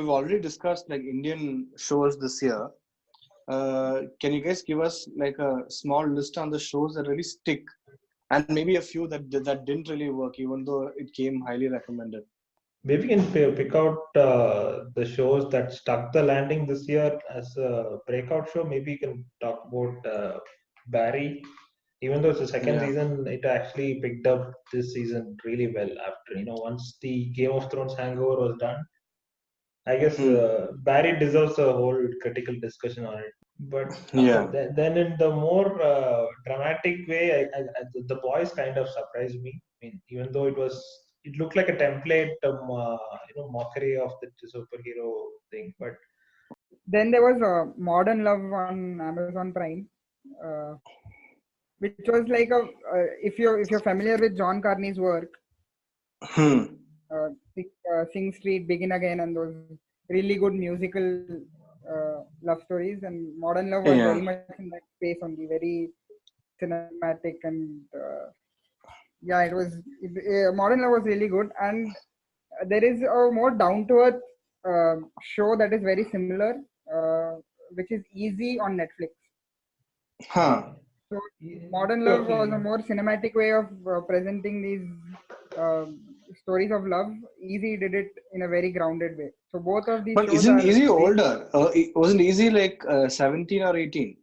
we've already discussed like Indian shows this year. Can you guys give us like a small list on the shows that really stick, and maybe a few that didn't really work, even though it came highly recommended? Maybe we can pick out the shows that stuck the landing this year as a breakout show. Maybe you can talk about Barry. Even though it's the second Yeah. season, it actually picked up this season really well after, once the Game of Thrones hangover was done. I guess Barry deserves a whole critical discussion on it. But Yeah. then in the more dramatic way, the boys kind of surprised me. I mean, even though it looked like a template, mockery of the superhero thing. But then there was a Modern Love on Amazon Prime, which was like if you're familiar with John Carney's work, Sing Street, Begin Again, and those really good musical love stories, and Modern Love was very much in that space only, very cinematic, and it was Modern Love was really good. And there is a more down to earth show that is very similar, which is Easy on Netflix. So Modern Love was a more cinematic way of presenting these stories of love. Easy did it in a very grounded way. So both of these. But shows isn't Easy older? Wasn't Easy like 17 or 18?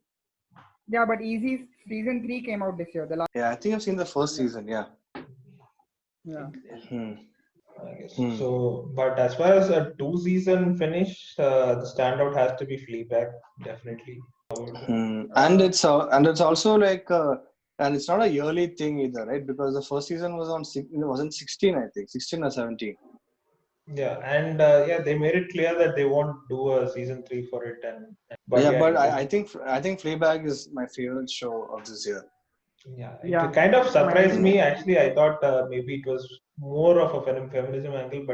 Yeah, but Easy season 3 came out this year. I think I've seen the first season. Yeah. I guess. So, but as far as a 2-season finish, the standout has to be Fleabag, definitely. And it's also like and it's not a yearly thing either, right? Because the first season was wasn't 16, I think 16 or 17. Yeah, and they made it clear that they won't do a season 3 for it. But I think Fleabag is my favorite show of this year. Yeah, it kind of surprised me. Actually, I thought maybe it was more of a feminism angle,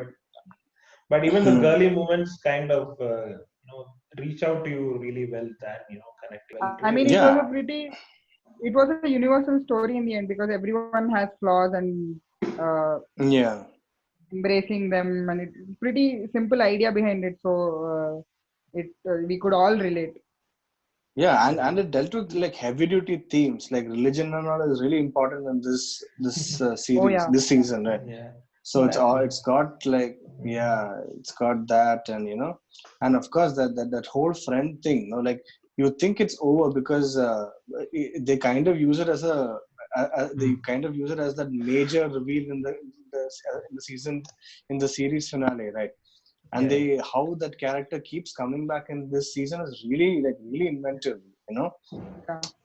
but even the girly moments kind of reach out to you really well. That connect. I mean, it was a universal story in the end, because everyone has flaws and embracing them, and it's pretty simple idea behind it. So we could all relate. Yeah, and it dealt with like heavy duty themes, like religion and all is really important in this series, this season, right? Yeah. So it's got that, and and of course that whole friend thing, like you think it's over because they kind of use it as that major reveal in the season, in the series finale, right? And how that character keeps coming back in this season is really inventive,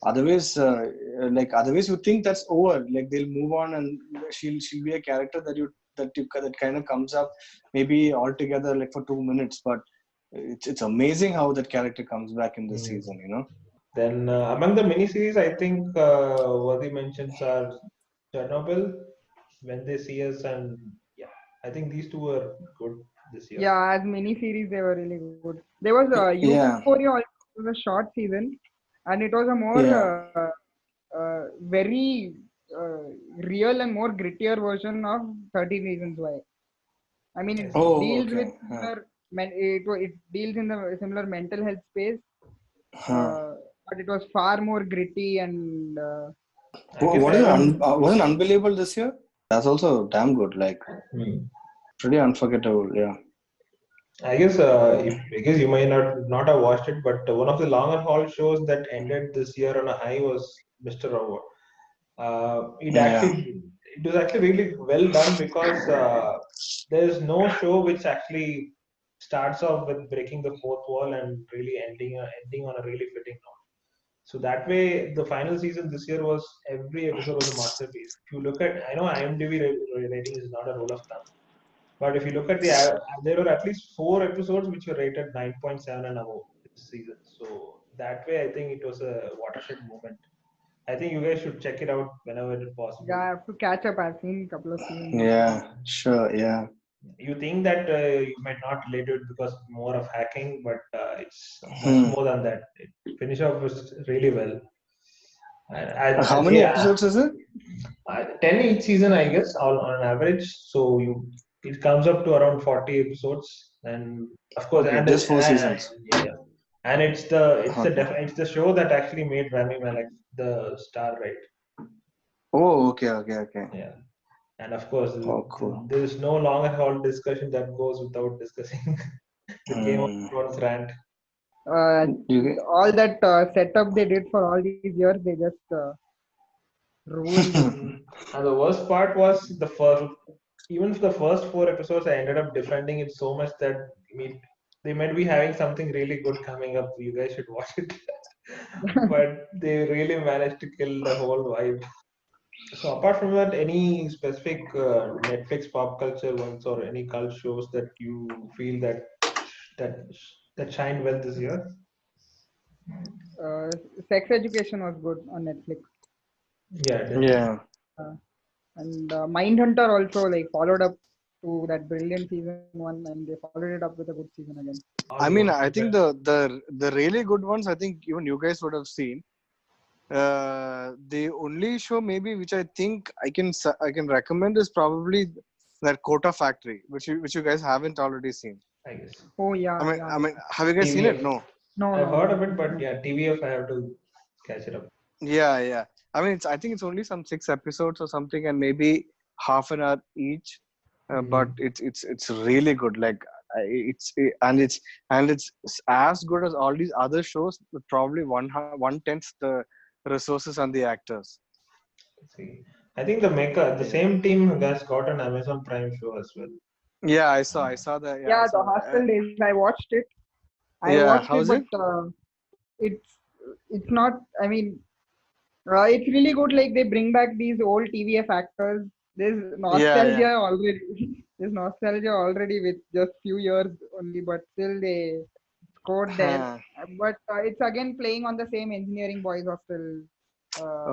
Otherwise you think that's over, like they'll move on and she'll be a character that kind of comes up maybe altogether like for 2 minutes, but it's amazing how that character comes back in this season, Then among the miniseries, I think worthy mentions are Chernobyl, When They See Us, and I think these two are good this year. Yeah, as mini-series, they were really good. There was Euphoria also, was a short season, and it was a more very real and more grittier version of 13 Reasons Why. I mean, it deals with it deals in the similar mental health space, but it was far more gritty and. Wasn't Unbelievable this year? That's also damn good. Like pretty unforgettable. Yeah. I guess you might not have watched it, but one of the longer haul shows that ended this year on a high was Mr. Robot. It was actually really well done, because there is no show which actually starts off with breaking the fourth wall and really ending on a really fitting note. So that way, the final season this year was, every episode was a masterpiece. If you look at, I know IMDb rating is not a rule of thumb, but if you look at there were at least 4 episodes which were rated 9.7 and above this season. So that way, I think it was a watershed moment. I think you guys should check it out whenever it's possible. Yeah, I have to catch up. I've seen a couple of seasons. Yeah, sure, yeah. You think that you might not relate to it because more of hacking, but it's much more than that. It finished off really well. How many episodes is it? 10 each season, I guess, on average. So it comes up to around 40 episodes, and Of course, Okay, and just 4 seasons. yeah, and Okay. it's the show that actually made Rami Malek the star, right? Oh, okay, okay, okay. Yeah, and of course, Oh, cool. there is no longer hold discussion that goes without discussing the Game of Hmm. Thrones rant. Uh, You, all that setup they did for all these years, they just ruined it. And the worst part was even the first 4 episodes, I ended up defending it so much that they might be having something really good coming up. You guys should watch it. But they really managed to kill the whole vibe. So apart from that, any specific Netflix pop culture ones or any cult shows that you feel that that shined well this year? Uh, Sex Education was good on Netflix. Yeah, definitely. yeah. Uh, and Mindhunter also like followed up to that brilliant season one, and they followed it up with a good season again. I mean, Almost. I think the really good ones, I think even you guys would have seen. The only show maybe which I think I can recommend is probably that Kota Factory, which you guys haven't already seen. I guess. Oh yeah, I yeah, mean, yeah. have you guys seen it? TVF. No. No, I've no, heard of no, it, but no. yeah, TVF I have to catch it up. Yeah, yeah. I mean, I think it's only some 6 episodes or something, and maybe half an hour each. But Mm. it's really good. Like and it's as good as all these other shows. But probably 1/10 the resources and the actors. See, I think the maker, the Yeah. same team has got an Amazon Prime show as well. Yeah, I saw that. Yeah, I Yeah, the saw that. Hostel Days. I watched it. I Yeah, watched it, how's but it? it's it's not. I mean, it's really good. Like they bring back these old TVF actors. There's Yeah, yeah. nostalgia already. There's nostalgia already with just few years only, but still they scored there. Huh. But it's again playing on the same engineering boys hostel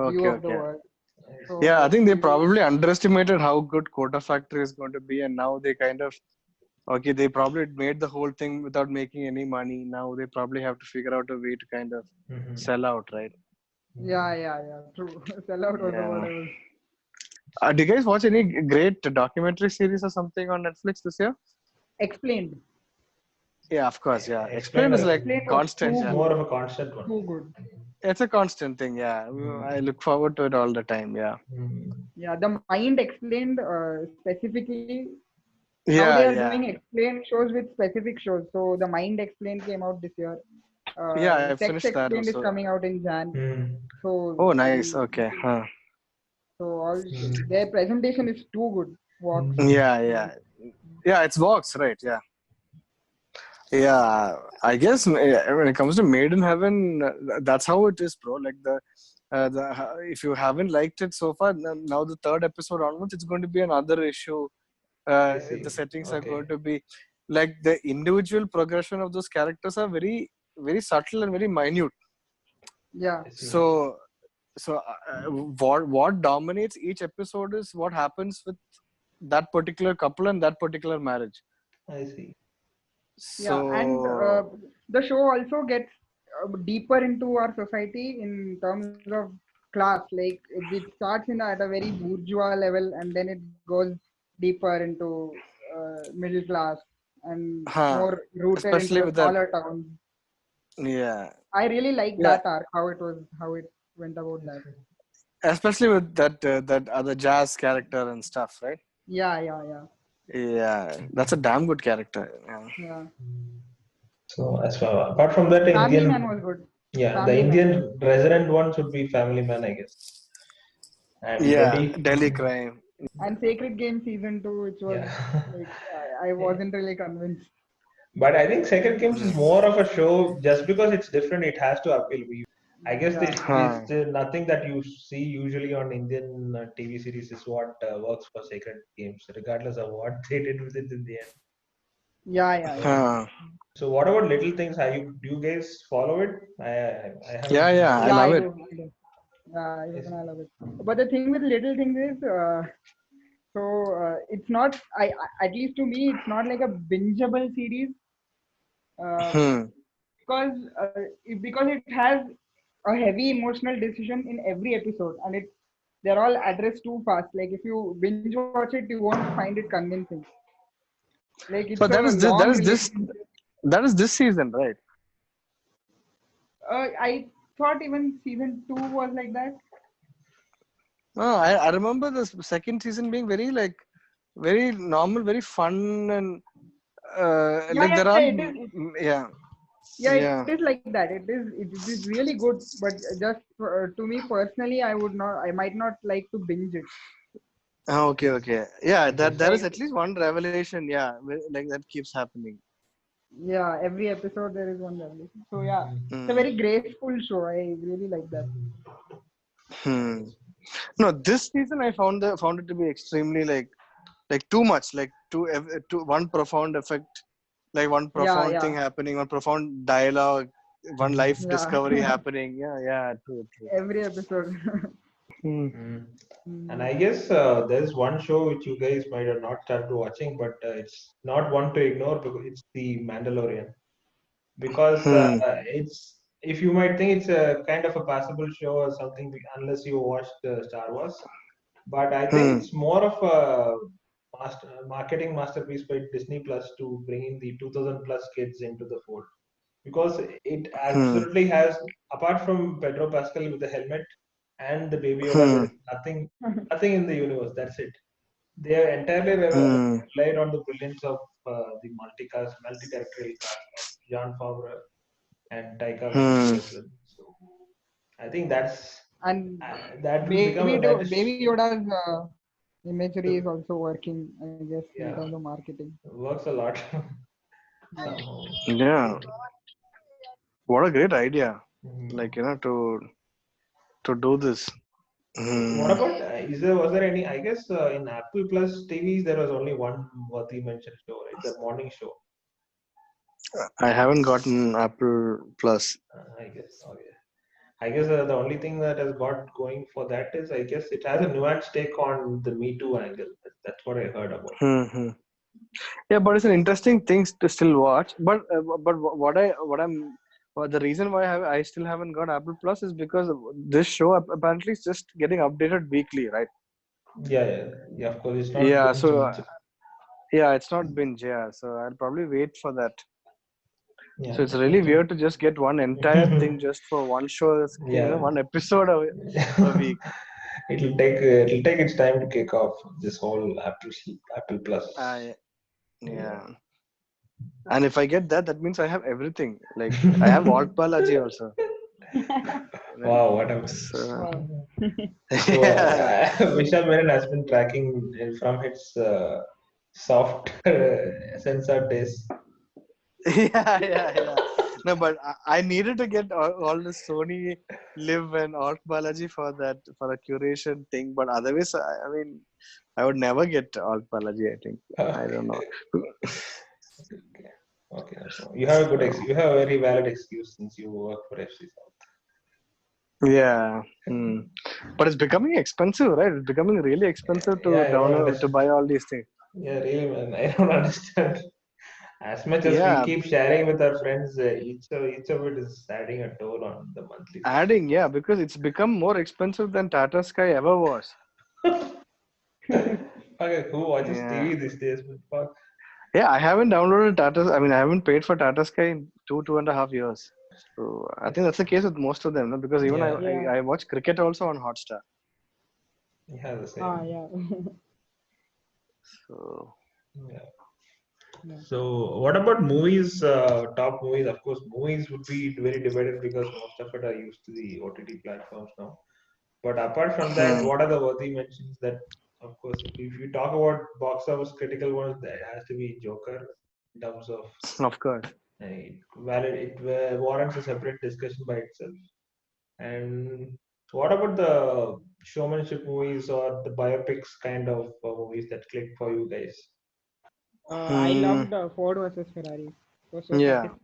view Okay, of the okay. world. Nice. So Yeah, I think they you, probably underestimated how good Kota Factory is going to be, and now they kind of okay. They probably made the whole thing without making any money. Now they probably have to figure out a way to kind of Mm-hmm. sell out, right? yeah, true. Sellout was the word Yeah. I was. Do you guys watch any great documentary series or something on Netflix this year? Explained. Yeah, of course. Yeah, Explained Explain is as like Explained was constant. too Yeah, more good. of a constant one. Too good. it's a constant thing. Yeah, I look forward to it all the time. Yeah. Mm-hmm. Yeah, the Mind Explained specifically. Now they Yeah, are doing yeah, explain shows with specific shows. So the Mind Explained came out this year. yeah. I Sex finished that Explained is also. coming out in Jan. Mm-hmm. So Oh, nice. Okay. Huh. all their presentation is too good. Walks. Yeah, yeah, yeah. It's Vox, right? Yeah. Yeah, I guess when it comes to Made in Heaven, that's how it is, bro. Like if you haven't liked it so far, now the third episode onwards, it's going to be another issue. I The see. settings are going Okay. to be like the individual progression of those characters are very, very subtle and very minute. Yeah, I see. So, what dominates each episode is what happens with that particular couple and that particular marriage. I see. yeah, and So, the show also gets deeper into our society in terms of class. Like it starts at a very bourgeois level, and then it goes deeper into middle class and huh, more rooted into especially the with that, smaller towns. yeah. I really like Yeah, that arc, how it went about I that. see. especially with that other jazz character and stuff, right? Yeah. Yeah, that's a damn good character. Yeah, Yeah. So as far apart from that, Family Man Indian, was good. yeah, the Family Man. Indian resident one should be Family Man, I guess. And yeah, Delhi, Delhi Crime. And Sacred Game season 2, which was yeah. like I wasn't really convinced. But I think Second Games is Mm. more of a show just because it's different. It has to appeal. I guess Yeah. this Huh. nothing that you see usually on Indian TV series is what works for Sacred Games, regardless of what they did with it in the end. Yeah. Huh. So, what about Little Things? Have you do you guys follow it? I Yeah, haven't yeah, I Yeah, really. love I it. do. I do. Yeah, even Yes. I love it. But the thing with Little Things is, it's not. At least to me, it's not like a bingeable series. Uh, Hmm. because it has a heavy emotional decision in every episode, and they're all addressed too fast. Like if you binge watch it, you won't find it convincing. Like it's But a that is this. long relationship. That is this season, right? I thought even season 2 was like that. No, I remember the second season being very like very normal, very fun, and Yeah, like yeah, there are it is. yeah, Yeah, it yeah. is like that. It is really good. But just to me personally, I would not. I might not like to binge it. Okay, okay. Yeah, that there is Like, at least one revelation. Yeah, like that keeps happening. yeah, every episode there is one revelation. So yeah, it's a Hmm. very graceful show. I really like that. Hmm. No, this season I found it to be extremely like too much, like too one profound effect, like one Yeah, profound thing yeah, happening, one profound dialogue, one life yeah. discovery happening. Yeah, yeah, true, true. Every episode. Hmm. Mm. And Mm. I guess there's one show which you guys might have not started watching, but it's not one to ignore because it's The Mandalorian. Because Hmm. it's, if you might think it's a kind of a passable show or something, unless you watched Star Wars, but I think Hmm. it's more of a marketing masterpiece by Disney Plus to bring in the 2000 plus kids into the fold, because it Hmm. absolutely has, apart from Pedro Pascal with the helmet and the Baby Yoda, there Hmm. is nothing in the universe. That's it. They are entirely Hmm. relied on the brilliance of the multi-characterial cast of Jon Favreau and Taika Waititi Hmm. as well. So I think And that will become that is Baby Yoda's imagery is the, also working, I guess, in terms yeah, of marketing. works a lot Yeah. somehow. Yeah, what a great idea! Mhm. Like to do this. What Hmm. about was there any? I guess in Apple Plus TVs there was only one worthy mention show, right? The morning show. I haven't gotten Apple Plus. I guess. Okay. I guess the only thing that has got going for that is, I guess it has a nuanced take on the Me Too angle. That's what I heard about. Hmm. Yeah, but it's an interesting thing to still watch. But the reason why I still haven't got Apple Plus is because this show apparently is just getting updated weekly, right? Yeah, yeah, yeah. Of course, it's not Yeah, binge. so Binge. yeah, it's not binge. Yeah, so I'll probably wait for that. Yeah, So it's really definitely. weird to just get one entire thing just for one show. Yeah. One episode a week. It'll take its time to kick off this whole Apple Plus. I Yeah. Yeah, and if I get that, that means I have everything. Like I have Alt Balaji also. Wow, what a So Wow. so yeah, Vishal Menon has been tracking from its soft censored days. yeah. No, but I needed to get all the Sony Live and Alt Balaji for that for a curation thing. But otherwise, I mean, I would never get Alt Balaji. I think I don't know. Okay. Okay. So you have a good So you have a very valid excuse since you work for FC South. yeah, hmm. But it's becoming expensive, right? It's becoming really expensive to Yeah, I don't download to understand. buy all these things. Yeah, really, man. I don't understand. As much as we Yeah, keep sharing with our friends, each of it is adding a toll on the monthly adding, yeah, because it's become more expensive than Tata Sky ever was. subscription. Okay, who watches Yeah. TV these days? Fuck. Yeah, I haven't downloaded Tata. I mean, I haven't paid for Tata Sky in 2.5 years. So I think that's the case with most of them, no? Because even I, Yeah, I, Yeah. I watch cricket also on Hotstar. yeah, the Ah, same. yeah. So Yeah. Yeah. So, what about movies? Top movies, of course, movies would be very divided because most of it are used to the OTT platforms now. But apart from that, hmm, what are the worthy mentions that, of course, if you talk about box office critical ones, that has to be Joker in terms of of course. it warrants a separate discussion by itself. And what about the showmanship movies or the biopics kind of movies that click for you guys? I Hmm, loved Ford versus Ferrari. It was so yeah, satisfying.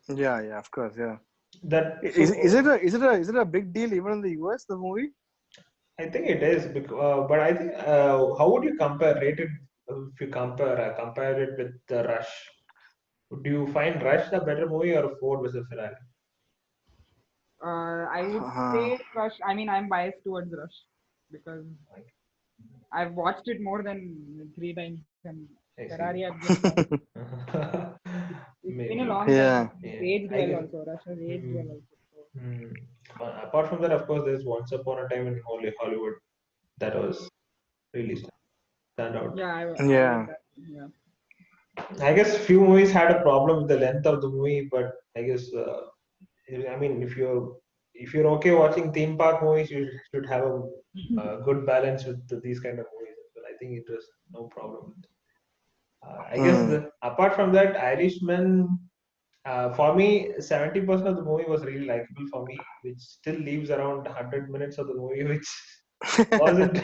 yeah, of course, yeah. That Is it a big deal even in the US, the movie? I think it is, but I think how would you rate it if you compare it with the Rush? Do you find Rush a better movie or Ford versus Ferrari? I would Uh, say Rush. I mean, I'm biased towards Rush because Like, I've watched it more than 3 times, and I Ferrari see. I've just watched. been a maybe. long time. Yeah, Aged I well guess. also. Rush has aged Mm, well also. So, mm. Apart from that, of course, there's Once Upon a Time in Hollywood that was really stand out. yeah, I like Yeah. that. Yeah. I guess few movies had a problem with the length of the movie, but I guess I mean if you're okay watching theme park movies, you should have a good balance with these kind of movies as well. I think it was no problem. I guess Hmm. apart from that, Irishman, for me, 70% of the movie was really likable for me, which still leaves around 100 minutes of the movie, which wasn't,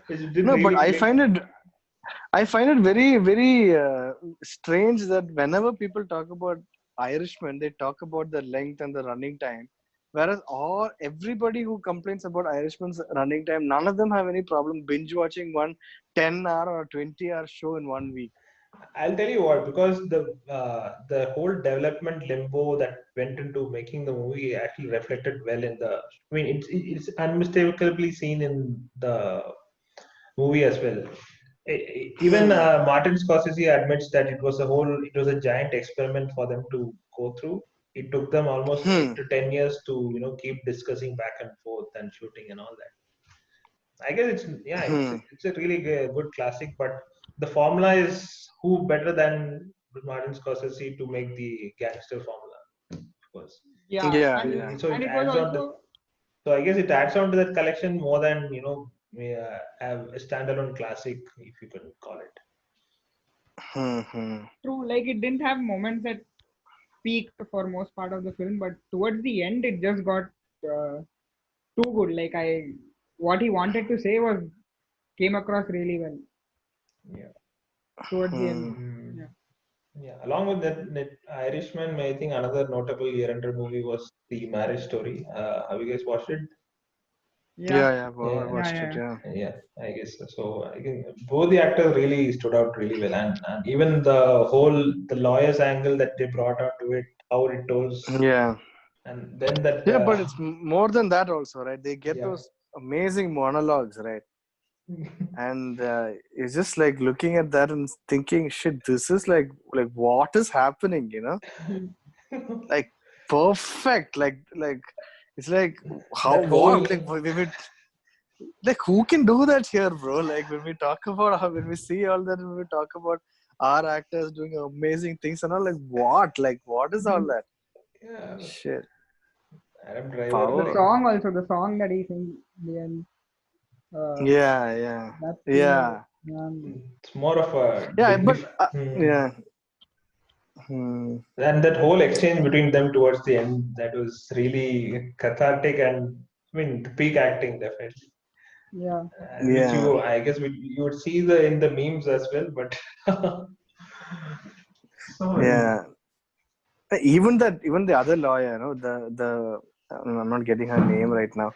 which didn't No, but really click. I find it very, very strange that whenever people talk about Irishman, they talk about the length and the running time. Whereas everybody who complains about Irishman's running time, none of them have any problem binge watching one 10-hour or 20-hour show in 1 week. I'll tell you what, because the whole development limbo that went into making the movie actually reflected well in the. I mean, it's unmistakably seen in the movie as well. Even Hmm. Martin Scorsese admits that it was a giant experiment for them to go through. It took them almost eight Hmm. to 10 years to keep discussing back and forth and shooting and all that. I guess Hmm. it's a really good classic, but the formula is who better than Martin Scorsese to make the gangster formula, of course. Yeah, Yeah, and yeah. So it and it was adds on to. also So I guess it adds on to that collection more than have a standalone classic, if you can call it. Hmm. Hmm. true. Like it didn't have moments that peaked for most part of the film, but towards the end, it just got uh, too good. What he wanted to say was came across really well Yeah. towards the Hmm. end. Mm. Yeah. Yeah. Along with that Irishman, I think another notable year-ender movie was The Marriage Story. Have you guys watched it? Yeah. Yeah, yeah. Well, I Yeah. Yeah. watched it. Yeah. Yeah. Yeah, I guess so. So I think both the actors really stood out really well, and even the lawyer's angle that they brought onto it, how it was, Yeah. and then that Yeah, but it's more than that also, right? They get yeah, those amazing monologues, right? And it's just like looking at that and thinking, shit, this is like what is happening, like perfect, like it's like how that whole what like like who can do that here, bro? Like when we talk about when we see all that, when we talk about our actors doing amazing things and all, like what is all that yeah, shit? Adam Driver The like Power. song also, the song that he sings in the end, uh, Yeah, yeah, that scene, yeah, man. it's more of a yeah, but dignif yeah. Hmm. and that whole exchange between them towards the end that was really cathartic and I mean the peak acting definitely. Yeah. Which Yeah, I guess you would see in the memes as well, but so yeah. Even the other lawyer, the I'm not getting her name right now,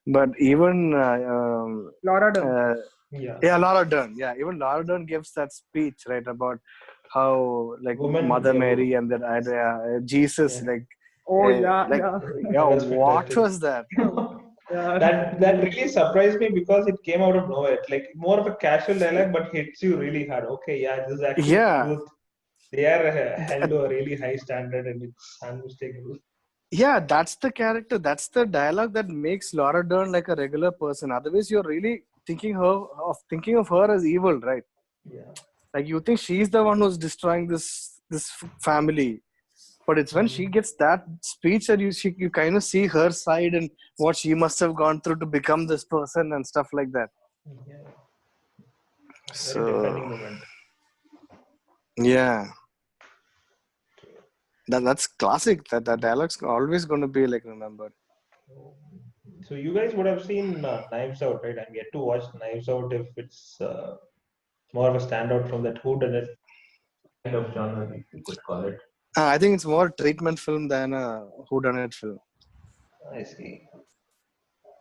but even Laura Dern. uh, yeah, yeah, Laura Dern. Yeah, even Laura Dern gives that speech right about how like woman, Mother yeah, Mary and that Jesus, yeah, Oh yeah, like yeah, yeah, that was what fantastic. was that? yeah. That really surprised me because it came out of nowhere, like more of a casual dialogue, but hits you really hard. Okay, yeah, this is actually the Yeah, truth. They are held to a really high standard, and it's unmistakable. yeah, that's the character. That's the dialogue that makes Laura Dern like a regular person. Otherwise, you're really thinking of her as evil, right? Yeah. Like you think she's the one who's destroying this family, but it's when she Mm. gets that speech that you kind of see her side and what she must have gone through to become this person and stuff like that. Yeah. Very defining So moment. yeah, that's classic. That dialogue's always going to be like remembered. So you guys would have seen Knives Out, right? I'm yet to watch Knives Out if it's more of a standout from that whodunit kind of genre, if you could call it. I think it's more treatment film than a whodunit film. I see.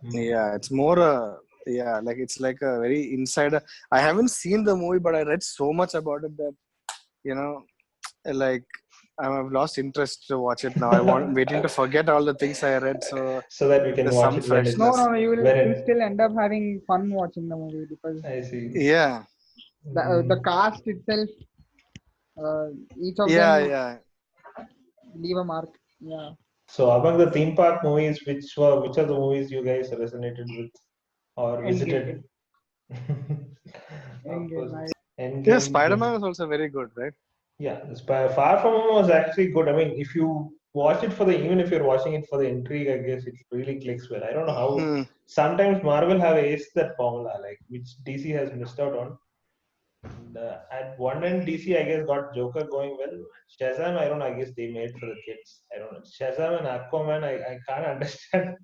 Yeah, it's more yeah, like it's like a very insider. I haven't seen the movie, but I read so much about it that you know, like I've lost interest to watch it now. Waiting to forget all the things I read, so So that we can there's watch some it when No, it's freshness. no, no. when You'll it. still end up having fun watching the movie because I see. Yeah, the Mm. cast itself. Each of Yeah, them yeah. leave a mark. Yeah. So among the theme park movies, which are the movies you guys resonated with or Endgame. visited? Of course, Endgame. Yeah, Endgame. Spider-Man is also very good, right? Yeah, Far From Home was actually good. I mean, if you watch it for the even if you're watching it for the intrigue, I guess it really clicks well. I don't know how. Hmm. Sometimes Marvel have aced that formula, like which DC has missed out on. And, at one end, DC I guess got Joker going well. Shazam, I don't know. I guess they made for the kids. I don't know. Shazam and Aquaman, I can't understand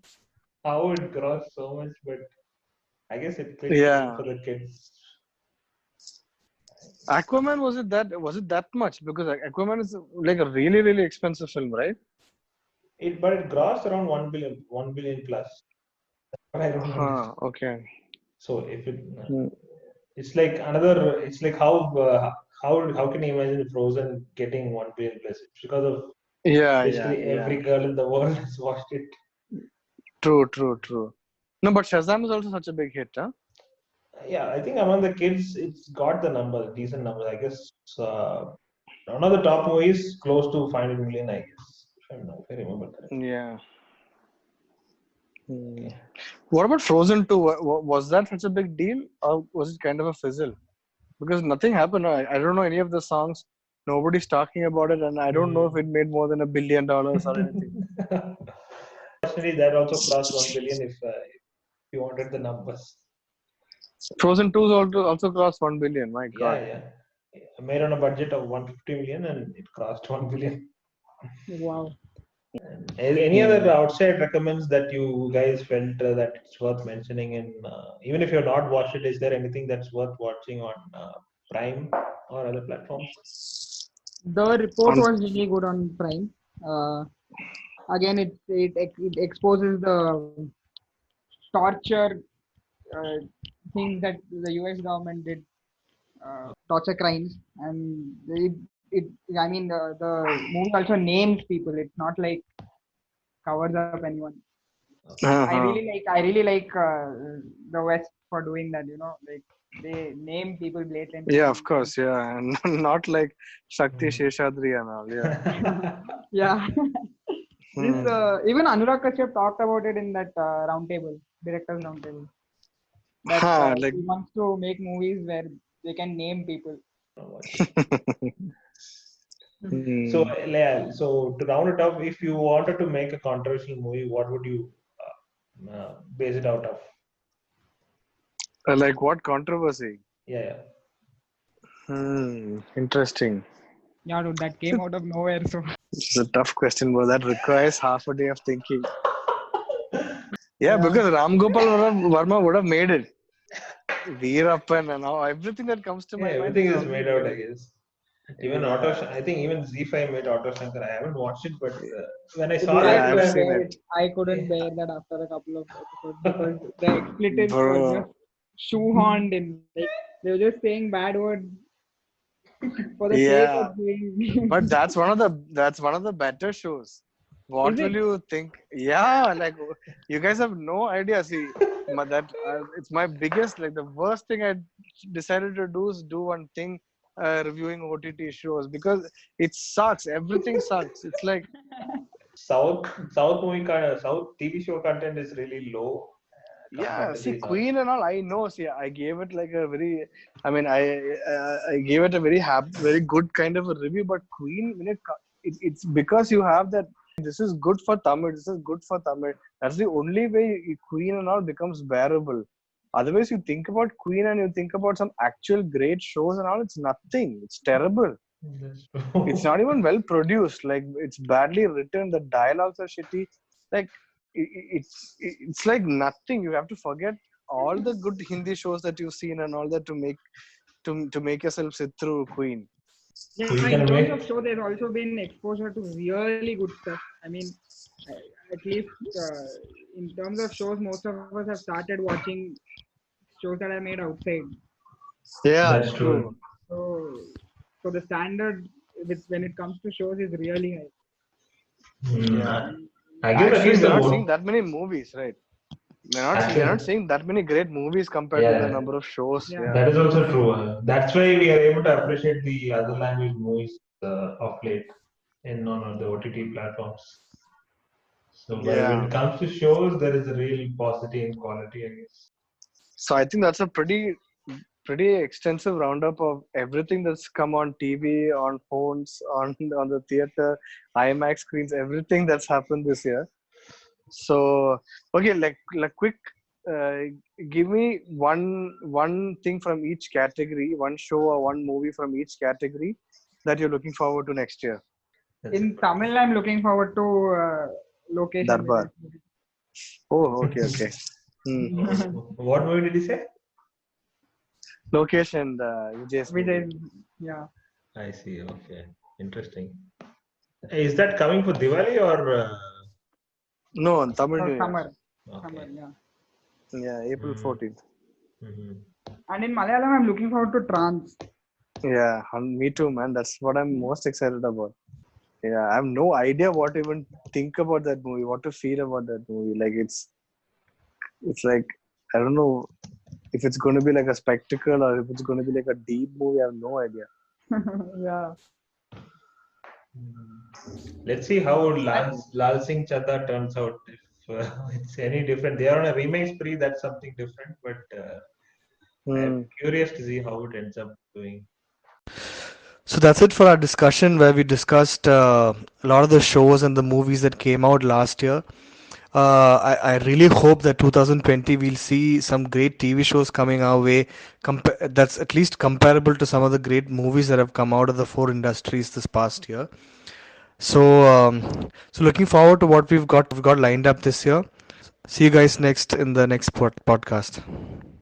how it grows so much, but I guess it clicked well Yeah. for the kids. Aquaman, was it that much? Because Aquaman is like a really, really expensive film, right? But it grossed around 1 billion plus. But I don't understand. Huh, okay. So if it, Hmm. it's like another. It's like how can you imagine Frozen getting 1 billion plus? It's because of Yeah, yeah, basically yeah. every girl in the world has watched it. True, true, true. No, but Shazam is also such a big hit, huh? Yeah, I think among the kids, it's got the number, decent number. I guess one of the top movies close to 500 million. I guess if I remember correctly. Yeah. Hmm. Okay. What about Frozen 2? Was that such a big deal, or was it kind of a fizzle? Because nothing happened. I don't know any of the songs. Nobody's talking about it, and I don't know if it made more than $1 billion or anything. Unfortunately, that also crossed 1 billion if you wanted the numbers. Frozen 2 also crossed 1 billion. My Yeah, God. yeah. Made on a budget of 150 million and it crossed 1 billion. Wow. And any other Hmm. outside recommends that you guys felt that it's worth mentioning? And even if you've not watched it, is there anything that's worth watching on Prime or other platforms? The report On was really good on Prime. Uh, Again, it exposes the torture uh, things that the US government did, torture crimes, and it I mean the movie also names people. It's not like covers up anyone. Okay. uh-huh. I really like the West for doing that. Like they name people blatantly Yeah, and of course. Yeah, and not like Shakti Hmm. Sheshadri and all. Yeah. yeah. This Hmm. even Anurag Kashyap talked about it in that roundtable, directors roundtable, that Huh, like. he wants to make movies where they can name people. So, Hmm. yeah, so to round it up, if you wanted to make a controversial movie, what would you base it out of? Like what controversy? Yeah, yeah. Interesting. Yeah, dude, that came out of nowhere. So It's a tough question, but that requires half a day of thinking. Yeah, yeah, because Ram Gopal Varma would have made it. Veerappan and all, everything that comes to Yeah, my mind, everything he's is already made out, made I it. guess. Even Yeah, I think even Z5 made Auto Shankar. I haven't watched it, but when I saw dude, I yeah, that, I've couldn't seen bear it, it. I couldn't yeah. bear that after a couple of episodes because the expletives were just bro. shoehorned in. Like they were just saying bad words for the sake of Yeah, saying. but that's one of the better shows. Is What will it? you think? Yeah, like you guys have no idea. See, that it's my biggest, like the worst thing I decided to do is do one thing, reviewing OTT shows because it sucks. Everything sucks. It's like South South TV show content is really low yeah, see, comparatively North. Queen and all. I know. See, I gave it like a very. I mean, I gave it a very good kind of a review. But Queen, it's because you have that. This is good for Tamil. This is good for Tamil. That's the only way Queen and all becomes bearable. Otherwise, you think about Queen and you think about some actual great shows and all. It's nothing. It's terrible. That's It's true. not even well produced. Like it's badly written. The dialogues are shitty. Like it's like nothing. You have to forget all the good Hindi shows that you've seen and all that to make yourself sit through Queen. Yeah, You in can terms of make show, there's also been exposure to really good stuff. I mean, at least in terms of shows, most of us have started watching shows that are made outside. Yeah, that's true. true. So, so the standard when it comes to shows is really high. Hmm. Yeah. And I guess at Actually, least we're the not seeing vote. that many movies, right? we're not Actually, seeing that many great movies compared to the yeah, number of shows. Yeah. Yeah. that is also true. That's why we are able to appreciate the other language movies of late in on the OTT platforms. So while when Yeah. it comes to shows, there is a real paucity in quality, I guess. So I think that's a pretty extensive roundup of everything that's come on TV, on phones, on the theater, IMAX screens, everything that's happened this year. So okay, like quick, uh, give me one thing from each category, one show or one movie from each category that you're looking forward to next year. That's In Tamil, I'm looking forward to Location Darbar. Oh, okay, okay. Hmm. what movie did you say? Lokesh and Vijay's movie. Vijay. Yeah. I see. Okay, interesting. Is that coming for Diwali or? No, on Tamil New Year. Summer. Okay. Yeah. Yeah, April 14th. Mm-hmm. And in Malayalam, I'm looking forward to Trans. Yeah, me too, man. That's what I'm most excited about. Yeah, I have no idea what to even think about that movie, what to feel about that movie. Like it's like I don't know if it's going to be like a spectacle or if it's going to be like a deep movie. I have no idea. Yeah. Let's see how Lal Singh Chadha turns out. If it's any different, they are on a remake spree. That's something different. But I'm Hmm. curious to see how it ends up doing. So that's it for our discussion where we discussed a lot of the shows and the movies that came out last year. I really hope that 2020 we'll see some great TV shows coming our way that's at least comparable to some of the great movies that have come out of the four industries this past year. So looking forward to what we've got lined up this year. See you guys next in the next podcast.